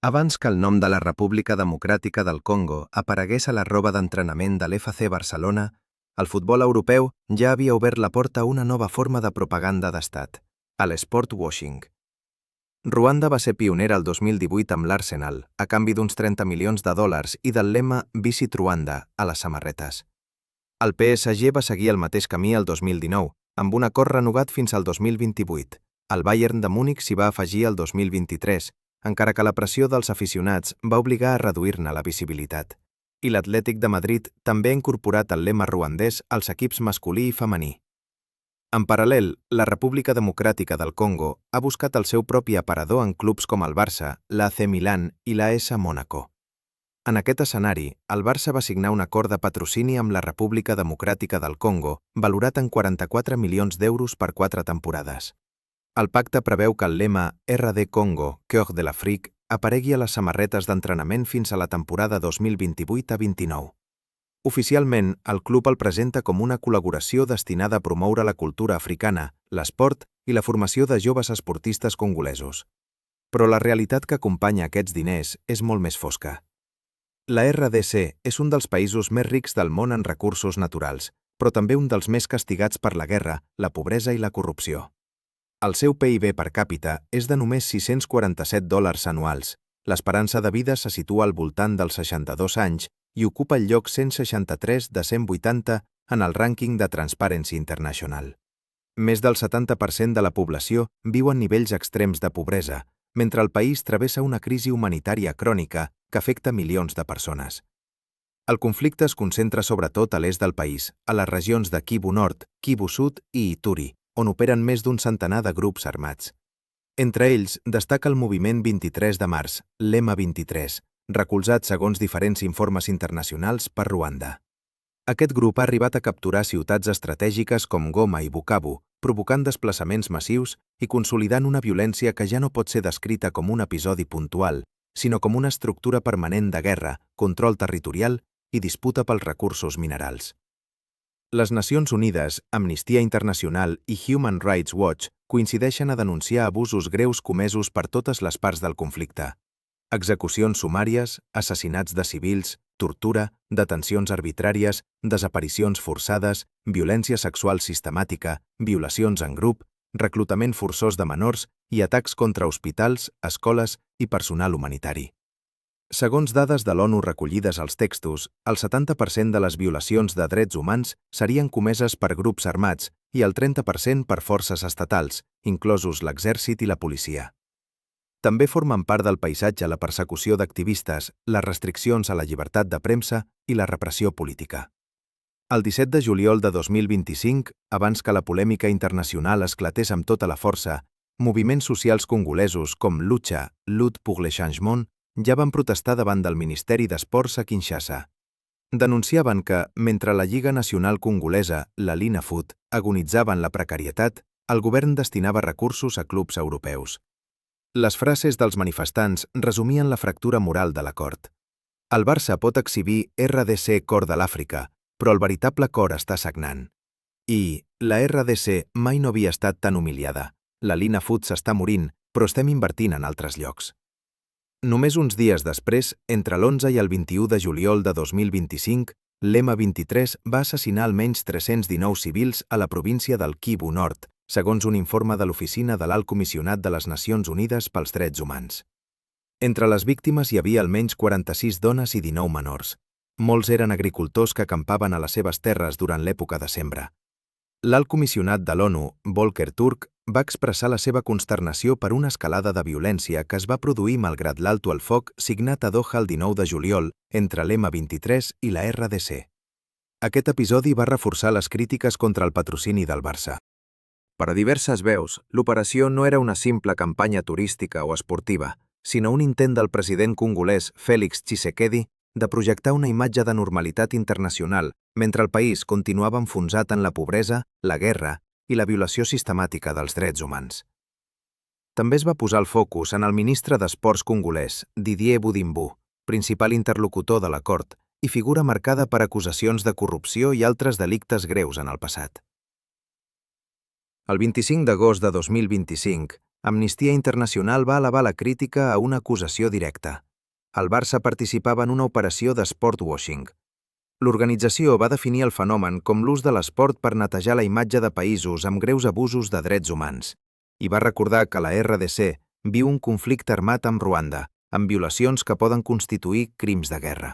Abans que el nom de la República Democràtica del Congo aparegués a la roba d'entrenament de l'FC Barcelona, el futbol europeu ja havia obert la porta a una nova forma de propaganda d'estat, a l'esport washing. Ruanda va ser pionera el 2018 amb l'Arsenal, a canvi d'uns 30 milions de dòlars i del lema Visit Ruanda a les samarretes. El PSG va seguir el mateix camí el 2019, amb un acord renovat fins al 2028. El Bayern de Múnich s'hi va afegir el 2023, encara que la pressió dels aficionats va obligar a reduir-ne la visibilitat. I l'Atlètic de Madrid també ha incorporat el lema ruandès als equips masculí i femení. En paral·lel, la República Democràtica del Congo ha buscat el seu propi aparador en clubs com el Barça, l'AC Milan i l'AS Mónaco. En aquest escenari, el Barça va signar un acord de patrocini amb la República Democràtica del Congo, valorat en 44 milions d'euros per 4 temporades. El pacte preveu que el lema RD Congo, Cœur de l'Afrique, aparegui a les samarretes d'entrenament fins a la temporada 2028-29. Oficialment, el club el presenta com una col·laboració destinada a promoure la cultura africana, l'esport i la formació de joves esportistes congolesos. Però la realitat que acompanya aquests diners és molt més fosca. La RDC és un dels països més rics del món en recursos naturals, però també un dels més castigats per la guerra, la pobresa i la corrupció. El seu PIB per càpita és de només $647 anuals. L'esperança de vida se situa al voltant dels 62 anys i ocupa el lloc 163 de 180 en el rànquing de Transparency International. Més del 70% de la població viu en nivells extrems de pobresa, mentre el país travessa una crisi humanitària crònica que afecta milions de persones. El conflicte es concentra sobretot a l'est del país, a les regions de Kivu Nord, Kivu Sud i Ituri, on operen més d'un centenar de grups armats. Entre ells destaca el moviment 23 de març, l'EMA 23, recolzat segons diferents informes internacionals per Ruanda. Aquest grup ha arribat a capturar ciutats estratègiques com Goma i Bukavu, provocant desplaçaments massius i consolidant una violència que ja no pot ser descrita com un episodi puntual, sinó com una estructura permanent de guerra, control territorial i disputa pels recursos minerals. Les Nacions Unides, Amnistia Internacional i Human Rights Watch coincideixen a denunciar abusos greus comesos per totes les parts del conflicte. Execucions sumàries, assassinats de civils, tortura, detencions arbitràries, desaparicions forçades, violència sexual sistemàtica, violacions en grup, reclutament forçós de menors i atacs contra hospitals, escoles i personal humanitari. Segons dades de l'ONU recollides als textos, el 70% de les violacions de drets humans serien comeses per grups armats i el 30% per forces estatals, inclosos l'exèrcit i la policia. També formen part del paisatge la persecució d'activistes, les restriccions a la llibertat de premsa i la repressió política. El 17 de juliol de 2025, abans que la polèmica internacional esclatés amb tota la força, moviments socials congolesos com Lucha, Lutte pour le Changement, ja van protestar davant del Ministeri d'Esports a Kinshasa. Denunciaven que, mentre la Lliga Nacional Congolesa, la Linafoot, agonitzava en la precarietat, el govern destinava recursos a clubs europeus. Les frases dels manifestants resumien la fractura moral de l'acord. El Barça pot exhibir RDC Cor de l'Àfrica, però el veritable cor està sagnant. I la RDC mai no havia estat tan humiliada. La Linafoot s'està morint, però estem invertint en altres llocs. Només uns dies després, entre l'11 i el 21 de juliol de 2025, l'EMA 23 va assassinar almenys 319 civils a la província del Kivu Nord, segons un informe de l'Oficina de l'Alt Comissionat de les Nacions Unides pels Drets Humans. Entre les víctimes hi havia almenys 46 dones i 19 menors. Molts eren agricultors que acampaven a les seves terres durant l'època de sembra. L'Alt Comissionat de l'ONU, Volker Turk, va expressar la seva consternació per una escalada de violència que es va produir malgrat l'alto al foc signat a Doha el 19 de juliol entre l'EMA 23 i la RDC. Aquest episodi va reforçar les crítiques contra el patrocini del Barça. Per a diverses veus, l'operació no era una simple campanya turística o esportiva, sinó un intent del president congolès Félix Tshisekedi de projectar una imatge de normalitat internacional mentre el país continuava enfonsat en la pobresa, la guerra i la violació sistemàtica dels drets humans. També es va posar el focus en el ministre d'Esports congolès, Didier Budimbu, principal interlocutor de l'acord i figura marcada per acusacions de corrupció i altres delictes greus en el passat. El 25 d'agost de 2025, Amnistia Internacional va elevar la crítica a una acusació directa. El Barça participava en una operació d'esport washing. L'organització va definir el fenomen com l'ús de l'esport per netejar la imatge de països amb greus abusos de drets humans i va recordar que la RDC viu un conflicte armat amb Ruanda, amb violacions que poden constituir crims de guerra.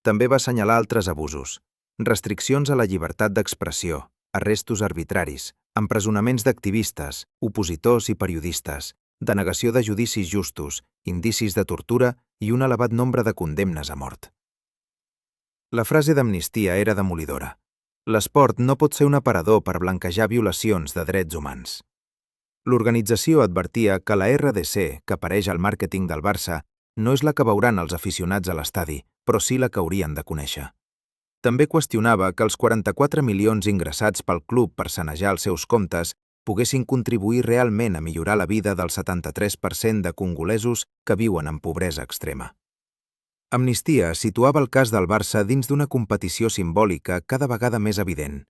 També va assenyalar altres abusos, restriccions a la llibertat d'expressió, arrestos arbitraris, empresonaments d'activistes, opositors i periodistes, denegació de judicis justos, indicis de tortura i un elevat nombre de condemnes a mort. La frase d'amnistia era demolidora. L'esport no pot ser un aparador per blanquejar violacions de drets humans. L'organització advertia que la RDC, que apareix al màrqueting del Barça, no és la que veuran els aficionats a l'estadi, però sí la que haurien de conèixer. També qüestionava que els 44 milions ingressats pel club per sanejar els seus comptes poguessin contribuir realment a millorar la vida del 73% de congolesos que viuen en pobresa extrema. Amnistia situava el cas del Barça dins d'una competició simbòlica cada vegada més evident.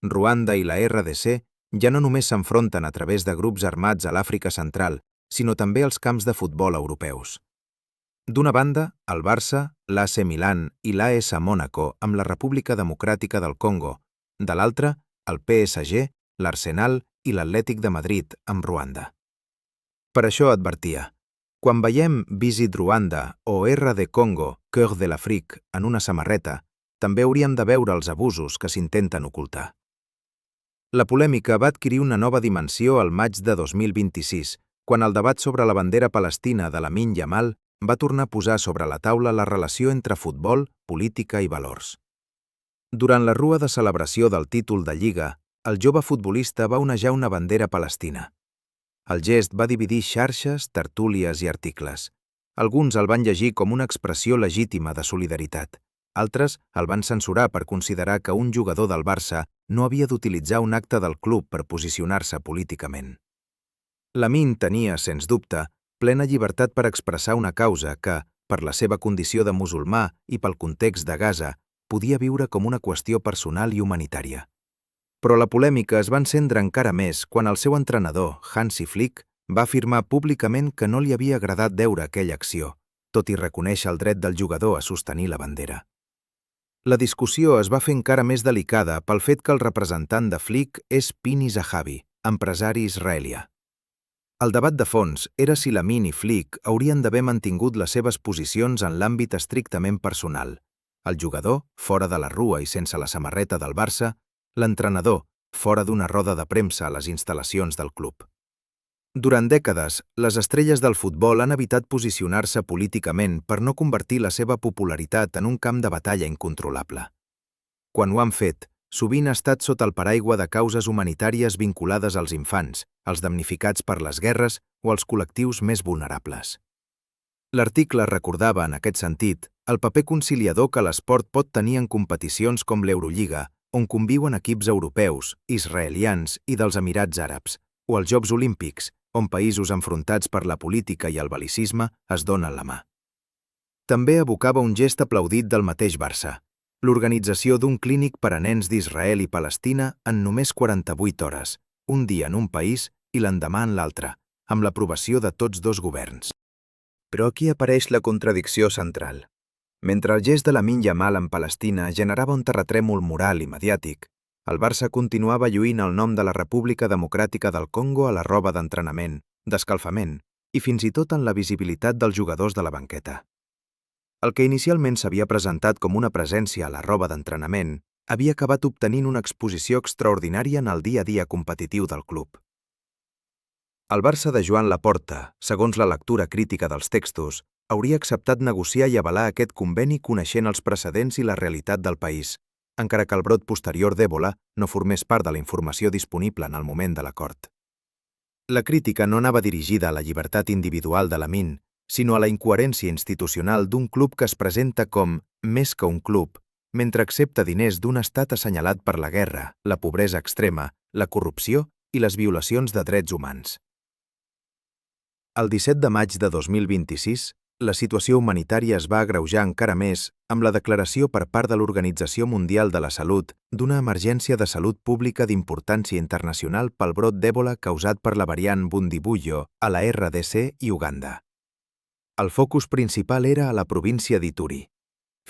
Ruanda i la RDC ja no només s'enfronten a través de grups armats a l'Àfrica Central, sinó també als camps de futbol europeus. D'una banda, el Barça, l'AC Milan i l'AS Mònaco amb la República Democràtica del Congo, de l'altra, el PSG, l'Arsenal i l'Atlètic de Madrid amb Ruanda. Per això advertia, quan veiem Visit Ruanda o RD Congo, Cœur de l'Afrique en una samarreta, també hauríem de veure els abusos que s'intenten ocultar. La polèmica va adquirir una nova dimensió al maig de 2026, quan el debat sobre la bandera palestina de Lamine Yamal va tornar a posar sobre la taula la relació entre futbol, política i valors. Durant la rua de celebració del títol de Lliga, el jove futbolista va onejar una bandera palestina. El gest va dividir xarxes, tertúlies i articles. Alguns el van llegir com una expressió legítima de solidaritat. Altres el van censurar per considerar que un jugador del Barça no havia d'utilitzar un acte del club per posicionar-se políticament. Lamine tenia, sens dubte, plena llibertat per expressar una causa que, per la seva condició de musulmà i pel context de Gaza, podia viure com una qüestió personal i humanitària. Però la polèmica es va encendre encara més quan el seu entrenador, Hansi Flick, va afirmar públicament que no li havia agradat veure aquella acció, tot i reconèixer el dret del jugador a sostenir la bandera. La discussió es va fer encara més delicada pel fet que el representant de Flick és Pini Zahavi, empresari israelià. El debat de fons era si Lamine i Flick haurien d'haver mantingut les seves posicions en l'àmbit estrictament personal. El jugador, fora de la rua i sense la samarreta del Barça, l'entrenador, fora d'una roda de premsa a les instal·lacions del club. Durant dècades, les estrelles del futbol han evitat posicionar-se políticament per no convertir la seva popularitat en un camp de batalla incontrolable. Quan ho han fet, sovint ha estat sota el paraigua de causes humanitàries vinculades als infants, als damnificats per les guerres o als col·lectius més vulnerables. L'article recordava, en aquest sentit, el paper conciliador que l'esport pot tenir en competicions com l'Eurolliga, on conviuen equips europeus, israelians i dels Emirats Àrabs, o els Jocs Olímpics, on països enfrontats per la política i el bel·licisme es donen la mà. També evocava un gest aplaudit del mateix Barça, l'organització d'un clínic per a nens d'Israel i Palestina en només 48 hores, un dia en un país i l'endemà en l'altre, amb l'aprovació de tots dos governs. Però aquí apareix la contradicció central. Mentre el gest de Lamine Yamal en Palestina generava un terratrèmol moral i mediàtic, el Barça continuava lluint el nom de la República Democràtica del Congo a la roba d'entrenament, d'escalfament i fins i tot en la visibilitat dels jugadors de la banqueta. El que inicialment s'havia presentat com una presència a la roba d'entrenament havia acabat obtenint una exposició extraordinària en el dia a dia competitiu del club. El Barça de Joan Laporta, segons la lectura crítica dels textos, hauria acceptat negociar i avalar aquest conveni coneixent els precedents i la realitat del país, encara que el brot posterior d'Ebola no formés part de la informació disponible en el moment de l'acord. La crítica no anava dirigida a la llibertat individual de Lamine, sinó a la incoherència institucional d'un club que es presenta com més que un club, mentre accepta diners d'un estat assenyalat per la guerra, la pobresa extrema, la corrupció i les violacions de drets humans. El 17 de maig de 2026, La situació humanitària es va agreujar encara més amb la declaració per part de l'Organització Mundial de la Salut d'una emergència de salut pública d'importància internacional pel brot d'Èbola causat per la variant Bundibugyo a la RDC i Uganda. El focus principal era a la província d'Ituri.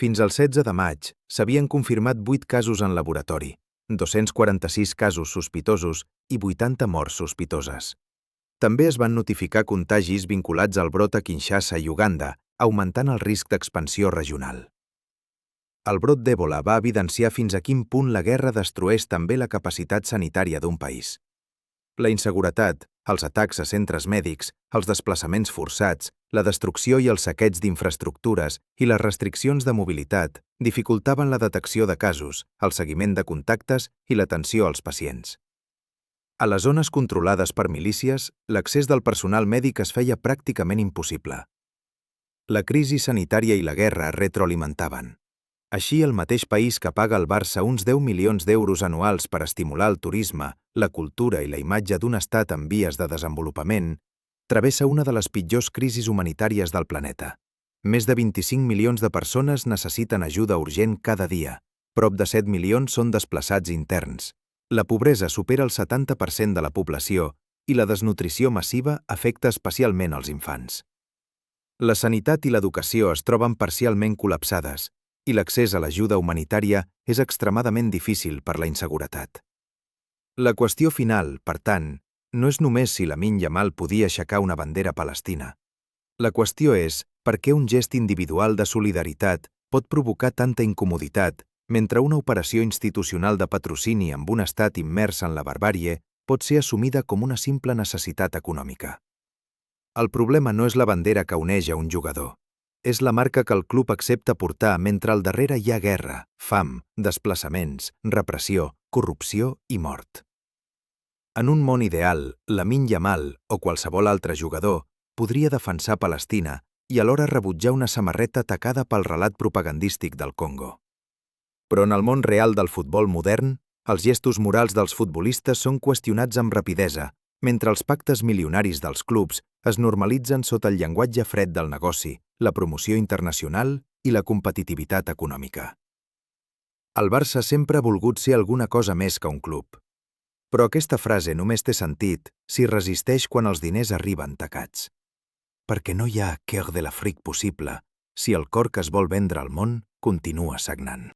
Fins al 16 de maig s'havien confirmat 8 casos en laboratori, 246 casos sospitosos i 80 morts sospitoses. També es van notificar contagis vinculats al brot a Kinshasa i Uganda, augmentant el risc d'expansió regional. El brot d'Èbola va evidenciar fins a quin punt la guerra destrueix també la capacitat sanitària d'un país. La inseguretat, els atacs a centres mèdics, els desplaçaments forçats, la destrucció i el saqueig d'infraestructures i les restriccions de mobilitat dificultaven la detecció de casos, el seguiment de contactes i l'atenció als pacients. A les zones controlades per milícies, l'accés del personal mèdic es feia pràcticament impossible. La crisi sanitària i la guerra retroalimentaven. Així, el mateix país que paga al Barça uns 10 milions d'euros anuals per estimular el turisme, la cultura i la imatge d'un estat en vies de desenvolupament, travessa una de les pitjors crisis humanitàries del planeta. Més de 25 milions de persones necessiten ajuda urgent cada dia. Prop de 7 milions són desplaçats interns. La pobresa supera el 70% de la població i la desnutrició massiva afecta especialment els infants. La sanitat i l'educació es troben parcialment col·lapsades i l'accés a l'ajuda humanitària és extremadament difícil per la inseguretat. La qüestió final, per tant, no és només si Lamine Yamal podia aixecar una bandera palestina. La qüestió és per què un gest individual de solidaritat pot provocar tanta incomoditat mentre una operació institucional de patrocini amb un estat immers en la barbàrie pot ser assumida com una simple necessitat econòmica. El problema no és la bandera que uneix a un jugador. És la marca que el club accepta portar mentre al darrere hi ha guerra, fam, desplaçaments, repressió, corrupció i mort. En un món ideal, Lamine Yamal o qualsevol altre jugador podria defensar Palestina i alhora rebutjar una samarreta tacada pel relat propagandístic del Congo. Però en el món real del futbol modern, els gestos morals dels futbolistes són qüestionats amb rapidesa, mentre els pactes milionaris dels clubs es normalitzen sota el llenguatge fred del negoci, la promoció internacional i la competitivitat econòmica. El Barça sempre ha volgut ser alguna cosa més que un club. Però aquesta frase només té sentit si resisteix quan els diners arriben tacats. Perquè no hi ha cœur de l'Afrique possible si el cor que es vol vendre al món continua sagnant.